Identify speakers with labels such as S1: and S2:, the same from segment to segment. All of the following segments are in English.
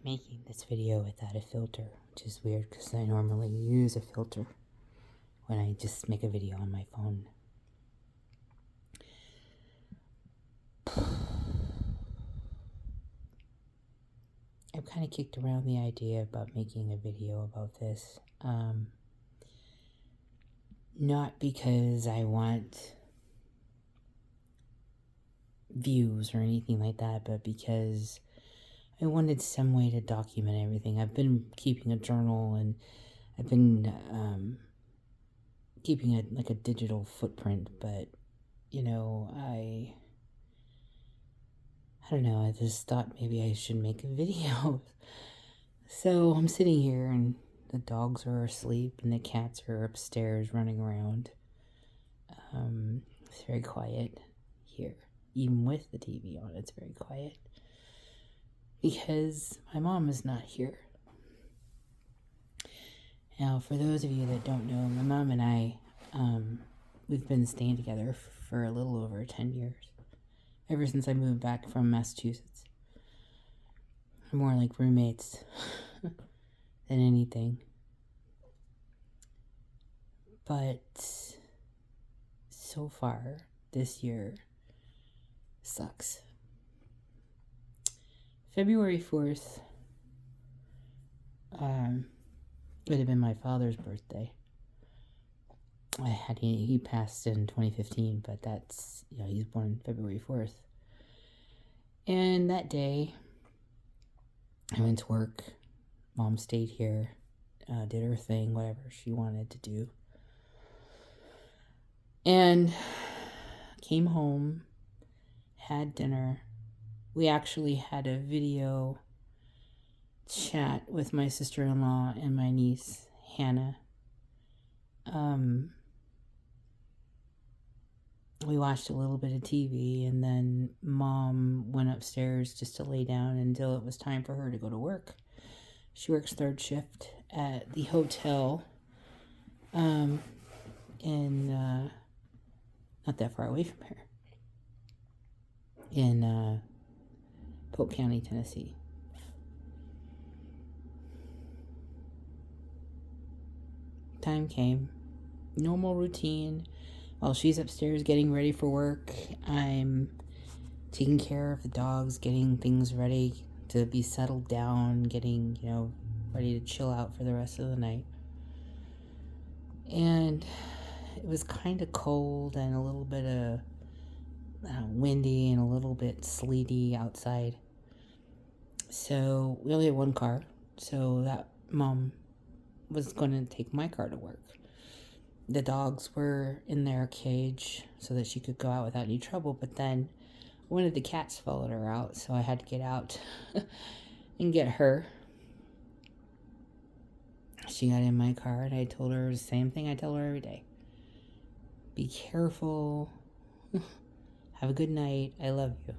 S1: making this video without a filter, which is weird because I normally use a filter when I just make a video on my phone. I've kind of kicked around the idea about making a video about this. Not because I want views or anything like that, but because I wanted some way to document everything. I've been keeping a journal, and I've been keeping a digital footprint, but I don't know, I just thought maybe I should make a video. So I'm sitting here and the dogs are asleep and the cats are upstairs running around. It's very quiet here. Even with the TV on, it's very quiet. Because my mom is not here. Now, for those of you that don't know, my mom and I, we've been staying together for a little over 10 years. Ever since I moved back from Massachusetts. We're more like roommates than anything. But so far, this year sucks. February 4th would have been my father's birthday. He passed in 2015, but that's, he's born February 4th. And that day, I went to work. Mom stayed here, did her thing, whatever she wanted to do. And came home, had dinner. We actually had a video chat with my sister-in-law and my niece, Hannah. We watched a little bit of TV, and then Mom went upstairs just to lay down until it was time for her to go to work. She works third shift at the hotel in not that far away from here, in Polk County, Tennessee. Time came. Normal routine. While she's upstairs getting ready for work, I'm taking care of the dogs, getting things ready to be settled down, getting, ready to chill out for the rest of the night. And it was kind of cold and a little bit of windy and a little bit sleety outside. So we only had one car, so that Mom was going to take my car to work. The dogs were in their cage so that she could go out without any trouble, but then one of the cats followed her out, so I had to get out and get her. She got in my car, and I told her the same thing I tell her every day. Be careful. Have a good night. I love you.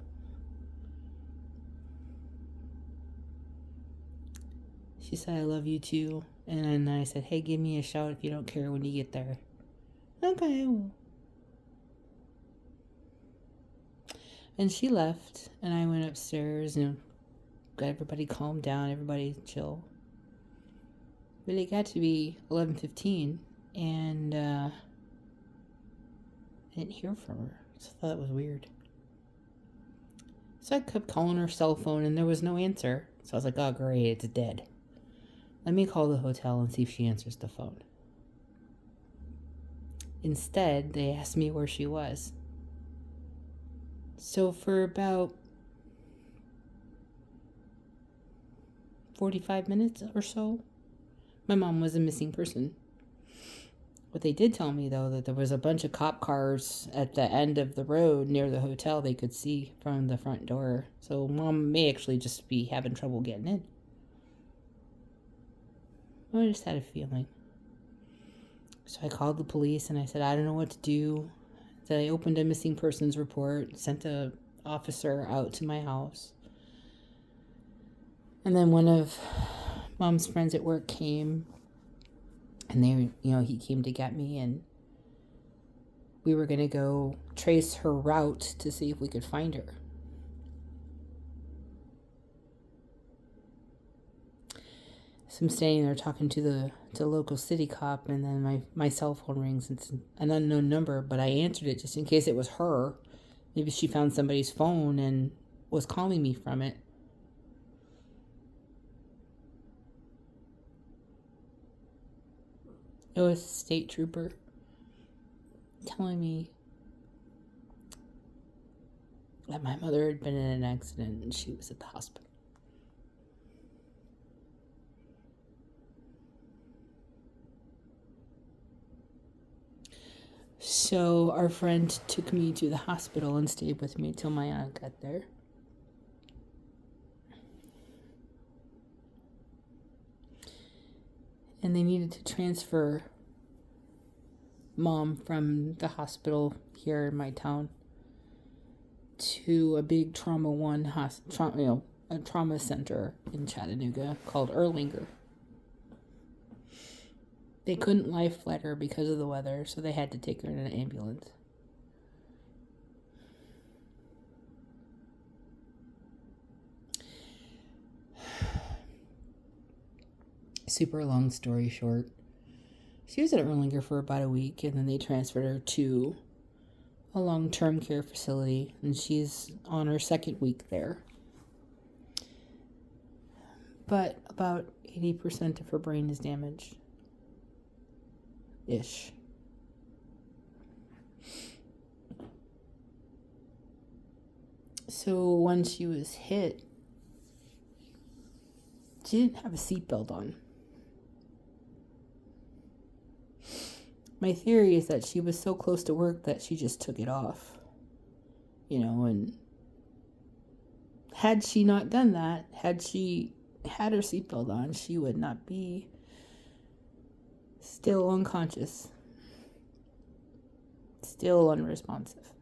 S1: She said, I love you too. And then I said, hey, give me a shout if you don't care when you get there. Okay, I will. And she left, and I went upstairs and got everybody calmed down, everybody chill. But it got to be 11:15, and I didn't hear from her. So I thought it was weird. So I kept calling her cell phone, and there was no answer. So I was like, oh, great, it's dead. Let me call the hotel and see if she answers the phone. Instead, they asked me where she was. So for about 45 minutes or so, my mom was a missing person. What they did tell me, though, that there was a bunch of cop cars at the end of the road near the hotel they could see from the front door. So Mom may actually just be having trouble getting in. I just had a feeling. So I called the police and I said, I don't know what to do. So I opened a missing persons report, sent an officer out to my house. And then one of Mom's friends at work came, and he came to get me, and we were going to go trace her route to see if we could find her. So I'm standing there talking to the local city cop, and then my cell phone rings. It's an unknown number, but I answered it just in case it was her. Maybe she found somebody's phone and was calling me from it. It was a state trooper telling me that my mother had been in an accident and she was at the hospital. So our friend took me to the hospital and stayed with me till my aunt got there. And they needed to transfer Mom from the hospital here in my town to a big a trauma center in Chattanooga called Erlanger. They couldn't lie flat her because of the weather, so they had to take her in an ambulance. Super long story short, she was at Erlanger for about a week, and then they transferred her to a long-term care facility, and she's on her second week there. But about 80% of her brain is damaged. Ish. So when she was hit, she didn't have a seatbelt on. My theory is that she was so close to work that she just took it off. And had she not done that, had she had her seatbelt on, she would not be still unconscious, still unresponsive.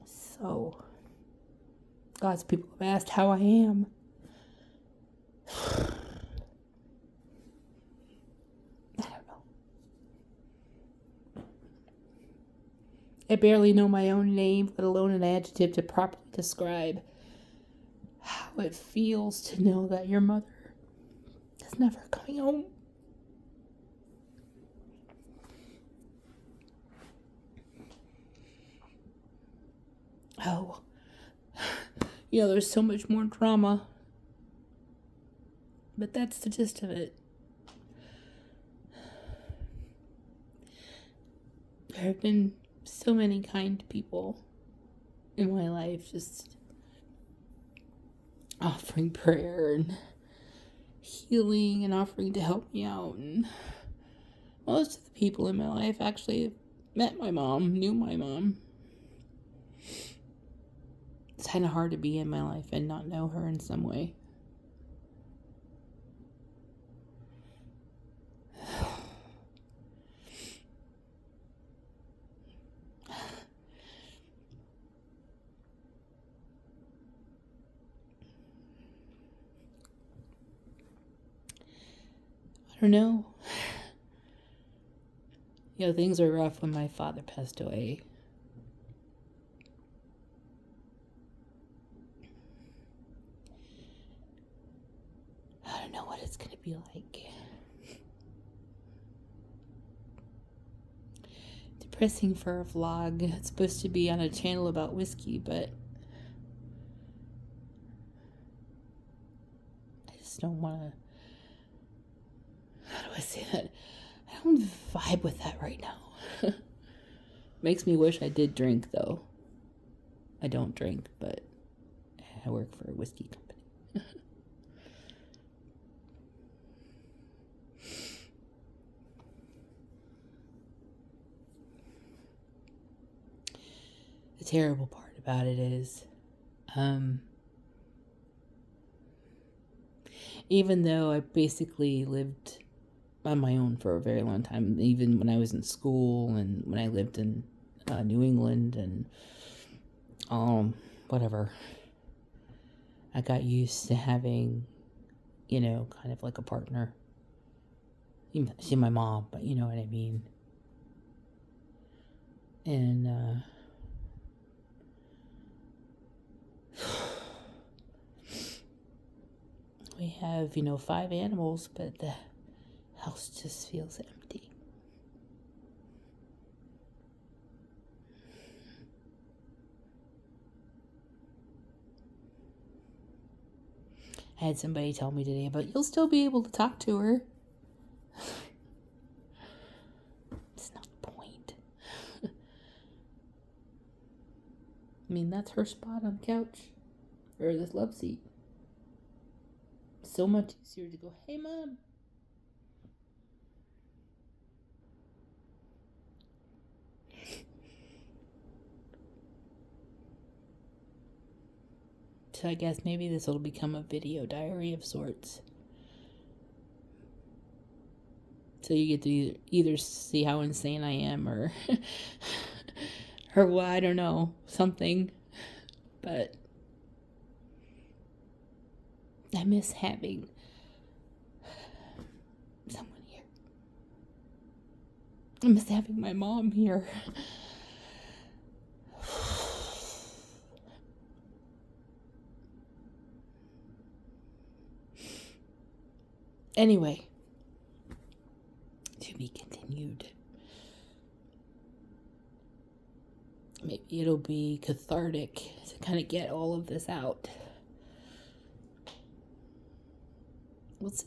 S1: So, God's people have asked how I am. I don't know. I barely know my own name, let alone an adjective to properly describe how it feels to know that your mother is never coming home. Oh, there's so much more drama, but that's the gist of it. There have been so many kind people in my life, just offering prayer and healing and offering to help me out. And most of the people in my life actually met my mom, knew my mom. It's kind of hard to be in my life and not know her in some way. I don't know. Things were rough when my father passed away. I don't know what it's going to be like. Depressing for a vlog. It's supposed to be on a channel about whiskey, but I just don't want to. How do I say that? I don't vibe with that right now. Makes me wish I did drink, though. I don't drink, but I work for a whiskey company. The terrible part about it is, even though I basically lived on my own for a very long time, even when I was in school and when I lived in New England and whatever, I got used to having, kind of like a partner. See my mom, but you know what I mean. And we have, 5 animals, but the house just feels empty. I had somebody tell me today, but you'll still be able to talk to her. It's not the point. I mean, that's her spot on the couch. Or this love seat. So much easier to go, hey, Mom. So I guess maybe this will become a video diary of sorts. So you get to either see how insane I am or well, I don't know, something. But I miss having someone here. I miss having my mom here. Anyway, to be continued. Maybe it'll be cathartic to kind of get all of this out. We'll see.